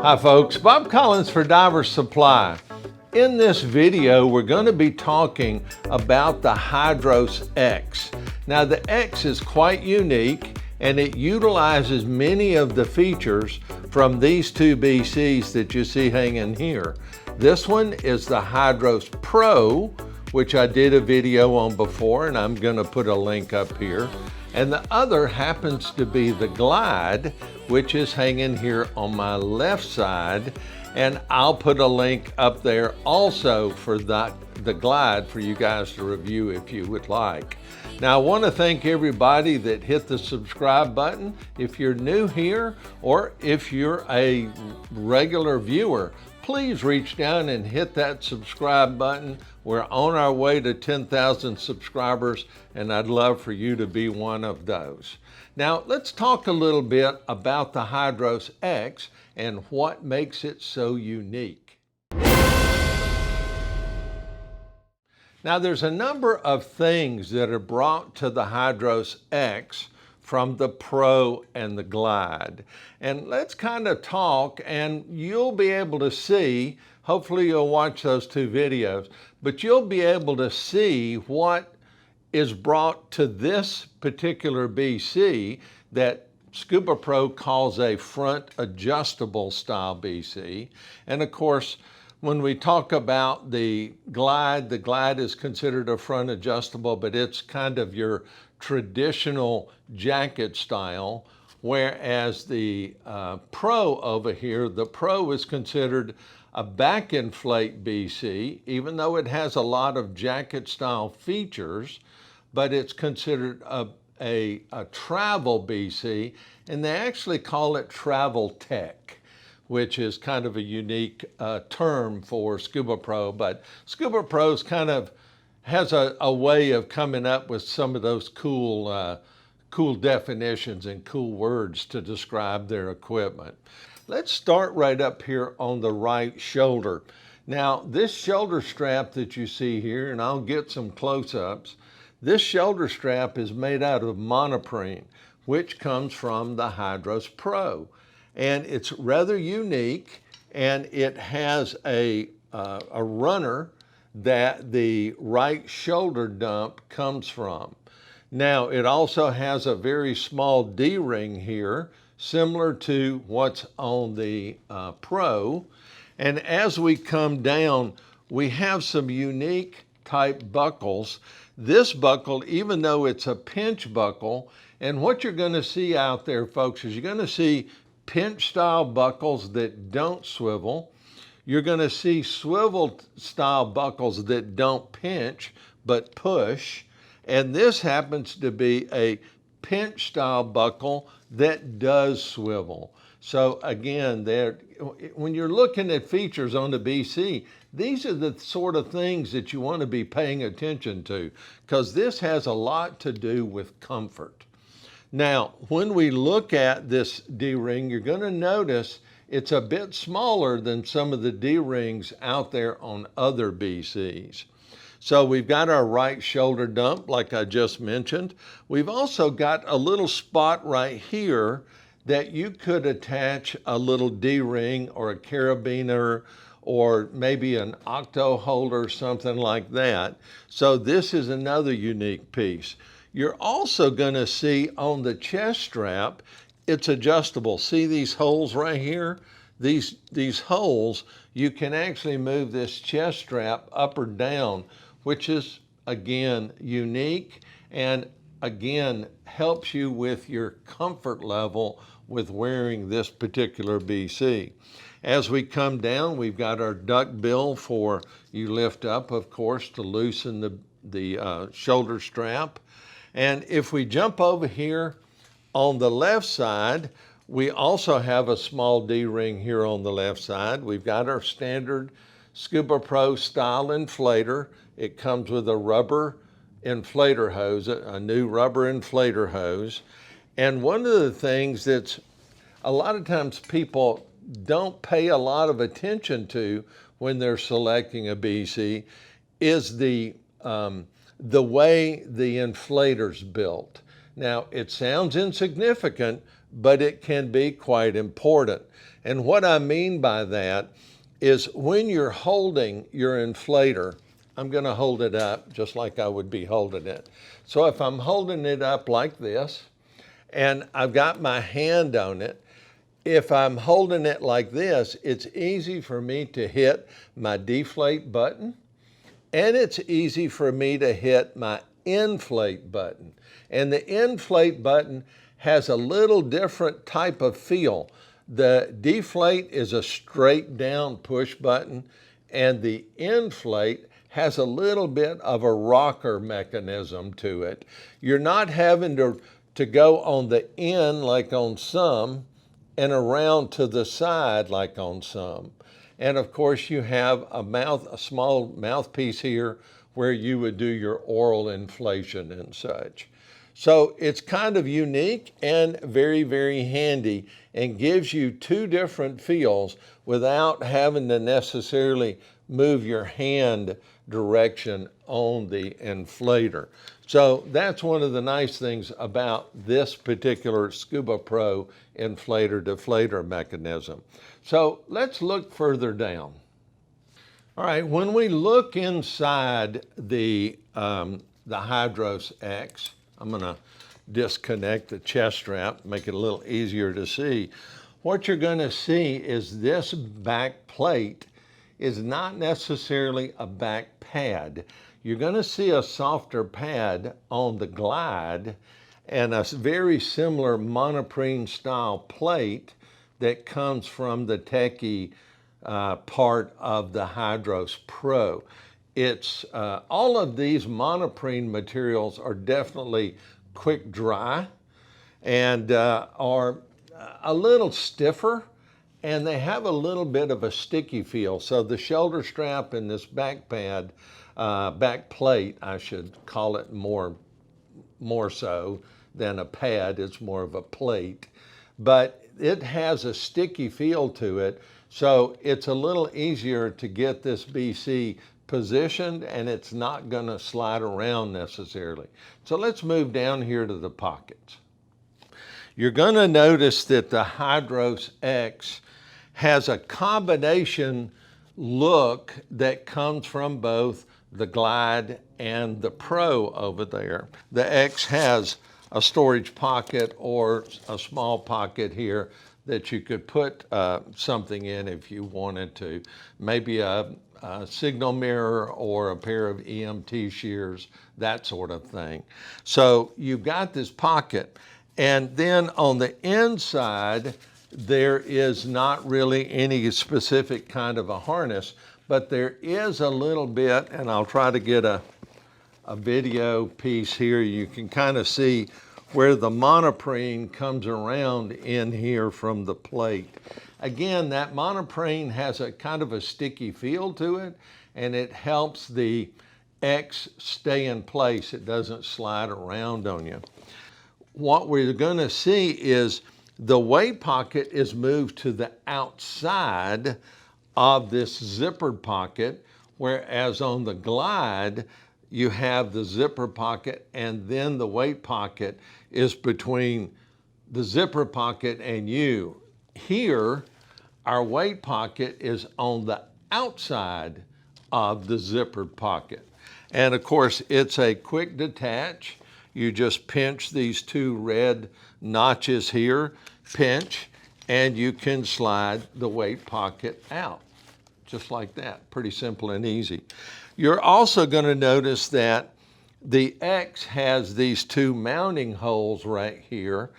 Hi folks, Bob Collins for Diver Supply. In this video, we're going to be talking about the Hydros X. Now the X is quite unique and it utilizes many of the features from these two BCs that you see hanging here. This one is the Hydros Pro, which I did a video on before and I'm going to put a link up here. And the other happens to be the Glide, which is hanging here on my left side. And I'll put a link up there also for the Glide for you guys to review if you would like. Now I want to thank everybody that hit the subscribe button. If you're new here or if you're a regular viewer, please reach down and hit that subscribe button. We're on our way to 10,000 subscribers and I'd love for you to be one of those. Now let's talk a little bit about the Hydros X and what makes it so unique. Now there's a number of things that are brought to the Hydros X from the Pro and the Glide. And let's kind of talk and you'll be able to see, hopefully you'll watch those two videos, but you'll be able to see what is brought to this particular BC that Scuba Pro calls a front adjustable style BC. And of course, when we talk about the Glide is considered a front adjustable, but it's kind of your traditional jacket style, whereas the Pro over here, the Pro is considered a back inflate BC, even though it has a lot of jacket style features, but it's considered a travel BC, and they actually call it travel tech, which is kind of a unique term for Scuba Pro, but Scuba Pro's kind of has a way of coming up with some of those cool definitions and cool words to describe their equipment. Let's start right up here on the right shoulder. Now, this shoulder strap that you see here, and I'll get some close-ups, this shoulder strap is made out of monoprene, which comes from the Hydros Pro. And it's rather unique, and it has a runner that the right shoulder dump comes from. Now, it also has a very small D-ring here, similar to what's on the Pro. And as we come down, we have some unique type buckles. This buckle, even though it's a pinch buckle, and what you're going to see out there, folks, is you're going to see pinch style buckles that don't swivel. You're going to see swivel style buckles that don't pinch but push. And this happens to be a pinch style buckle that does swivel. So again, when you're looking at features on the BC, these are the sort of things that you want to be paying attention to, because this has a lot to do with comfort. Now, when we look at this D-ring, you're going to notice it's a bit smaller than some of the D-rings out there on other BCs. So we've got our right shoulder dump, like I just mentioned. We've also got a little spot right here that you could attach a little D-ring or a carabiner or maybe an octo holder, something like that. So this is another unique piece. You're also going to see on the chest strap, it's adjustable. See these holes right here? These holes, you can actually move this chest strap up or down, which is, again, unique and, again, helps you with your comfort level with wearing this particular BC. As we come down, we've got our duck bill for you lift up, of course, to loosen the shoulder strap. And if we jump over here on the left side, we also have a small D-ring here on the left side. We've got our standard Scuba Pro style inflator. It comes with a rubber inflator hose, a new rubber inflator hose. And one of the things that's a lot of times people don't pay a lot of attention to when they're selecting a BC is the way the inflator's built. Now, it sounds insignificant, but it can be quite important. And what I mean by that is when you're holding your inflator, I'm going to hold it up just like I would be holding it. So if I'm holding it up like this, and I've got my hand on it, if I'm holding it like this, it's easy for me to hit my deflate button, and it's easy for me to hit my inflate button. And the inflate button has a little different type of feel. The deflate is a straight down push button, and the inflate has a little bit of a rocker mechanism to it. You're not having to go on the end like on some and around to the side like on some. And of course you have a small mouthpiece here where you would do your oral inflation and such. So it's kind of unique and very, very handy and gives you two different feels without having to necessarily move your hand direction on the inflator. So that's one of the nice things about this particular Scuba Pro inflator deflator mechanism. So let's look further down. All right, when we look inside the Hydros X, I'm going to disconnect the chest strap, make it a little easier to see. What you're going to see is this back plate is not necessarily a back pad. You're going to see a softer pad on the Glide and a very similar monoprene style plate that comes from the techie part of the Hydros Pro. It's all of these monoprene materials are definitely quick dry and are a little stiffer, and they have a little bit of a sticky feel. So the shoulder strap and this back pad, back plate, I should call it more so than a pad, it's more of a plate, but it has a sticky feel to it. So it's a little easier to get this BC positioned, and it's not going to slide around necessarily. So let's move down here to the pockets. You're going to notice that the Hydros X has a combination look that comes from both the Glide and the Pro over there. The X has a storage pocket or a small pocket here that you could put something in if you wanted to. Maybe a signal mirror or a pair of EMT shears, that sort of thing. So you've got this pocket, and then on the inside there is not really any specific kind of a harness, but there is a little bit, and I'll try to get a video piece here. You can kind of see where the monoprene comes around in here from the plate. Again, that monoprene has a kind of a sticky feel to it, and it helps the X stay in place. It doesn't slide around on you. What we're going to see is the weight pocket is moved to the outside of this zippered pocket, whereas on the Glide, you have the zipper pocket, and then the weight pocket is between the zipper pocket and you. Here, our weight pocket is on the outside of the zippered pocket. And of course, it's a quick detach. You just pinch these two red notches here, pinch, and you can slide the weight pocket out, just like that. Pretty simple and easy. You're also going to notice that the X has these two mounting holes right here,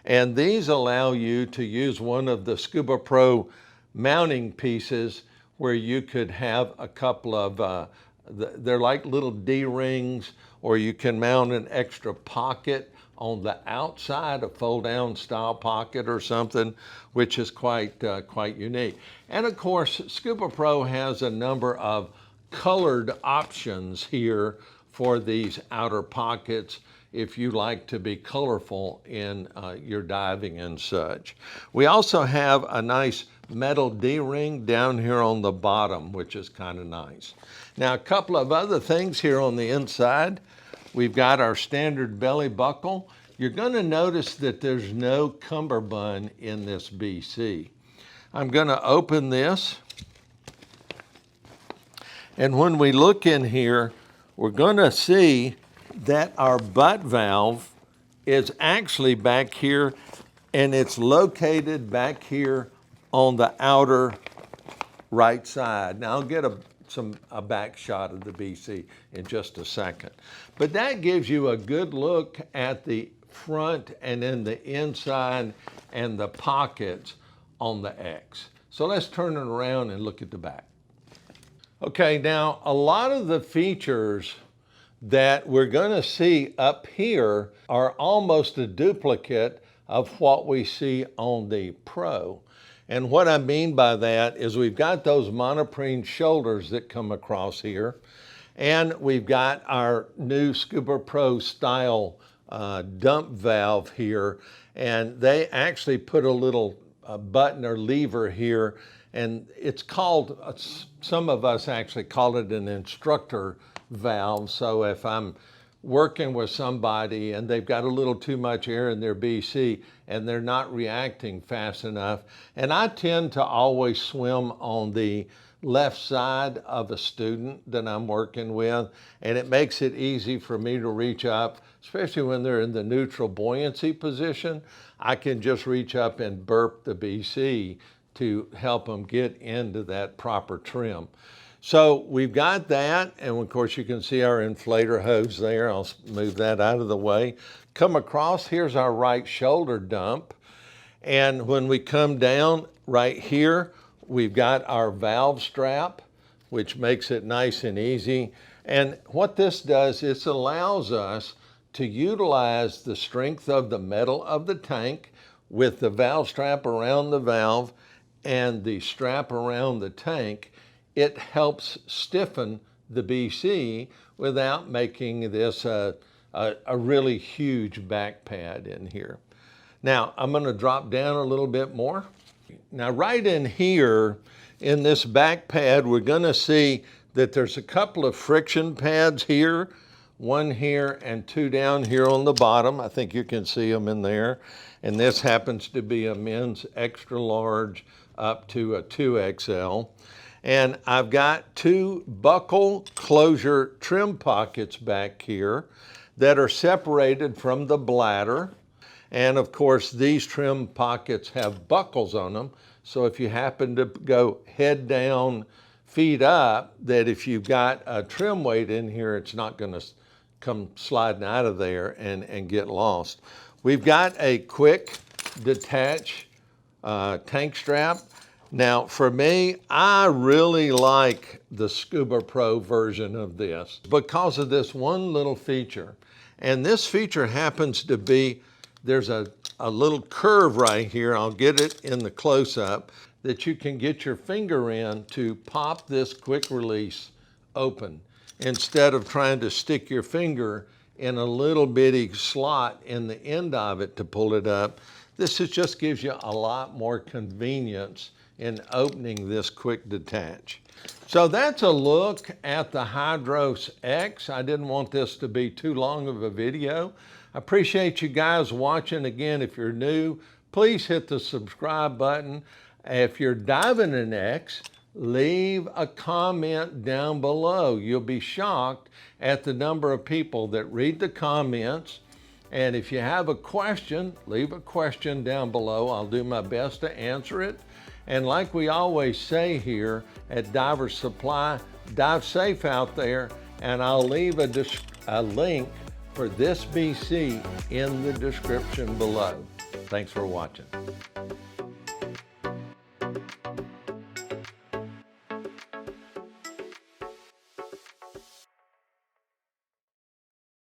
and these allow you to use one of the Scuba Pro mounting pieces where you could have a couple of, they're like little D-rings, or you can mount an extra pocket on the outside, a fold-down style pocket or something, which is quite unique. And of course, Scuba Pro has a number of colored options here for these outer pockets if you like to be colorful in your diving and such. We also have a nice metal D-ring down here on the bottom, which is kind of nice. Now, a couple of other things here on the inside. We've got our standard belly buckle. you're going to notice that there's no cummerbund in this BC. I'm going to open this, and when we look in here, we're going to see that our butt valve is actually back here, and it's located back here on the outer right side. Now I'll get a back shot of the BC in just a second. But that gives you a good look at the front and then the inside and the pockets on the X. So let's turn it around and look at the back. Okay, now a lot of the features that we're going to see up here are almost a duplicate of what we see on the Pro. And what I mean by that is we've got those monoprene shoulders that come across here, and we've got our new Scuba Pro style dump valve here, and they actually put a little button or lever here, and it's called, some of us actually call it an instructor valve. So if I'm working with somebody and they've got a little too much air in their BC and they're not reacting fast enough, and I tend to always swim on the left side of a student that I'm working with, and it makes it easy for me to reach up, especially when they're in the neutral buoyancy position. I can just reach up and burp the BC to help them get into that proper trim. So we've got that, and of course you can see our inflator hose there. I'll move that out of the way. Come across, here's our right shoulder dump. And when we come down right here, we've got our valve strap, which makes it nice and easy. And what this does, it allows us to utilize the strength of the metal of the tank with the valve strap around the valve and the strap around the tank. It helps stiffen the BC without making this a really huge back pad in here. Now, I'm going to drop down a little bit more. Now, right in here, in this back pad, we're going to see that there's a couple of friction pads here, one here and two down here on the bottom. I think you can see them in there. And this happens to be a men's extra large up to a 2XL. And I've got two buckle closure trim pockets back here that are separated from the bladder. And of course, these trim pockets have buckles on them. So if you happen to go head down, feet up, that if you've got a trim weight in here, it's not going to come sliding out of there and get lost. We've got a quick detach tank strap. Now, for me, I really like the Scuba Pro version of this because of this one little feature. And this feature happens to be, there's a little curve right here, I'll get it in the close-up, that you can get your finger in to pop this quick release open instead of trying to stick your finger in a little bitty slot in the end of it to pull it up. This just gives you a lot more convenience in opening this quick detach. So that's a look at the Hydros X. I didn't want this to be too long of a video. I appreciate you guys watching. Again, if you're new, please hit the subscribe button. If you're diving an X, leave a comment down below. You'll be shocked at the number of people that read the comments. And if you have a question, leave a question down below. I'll do my best to answer it. And like we always say here at Diver Supply, dive safe out there, and I'll leave a link for this BC in the description below. Thanks for watching.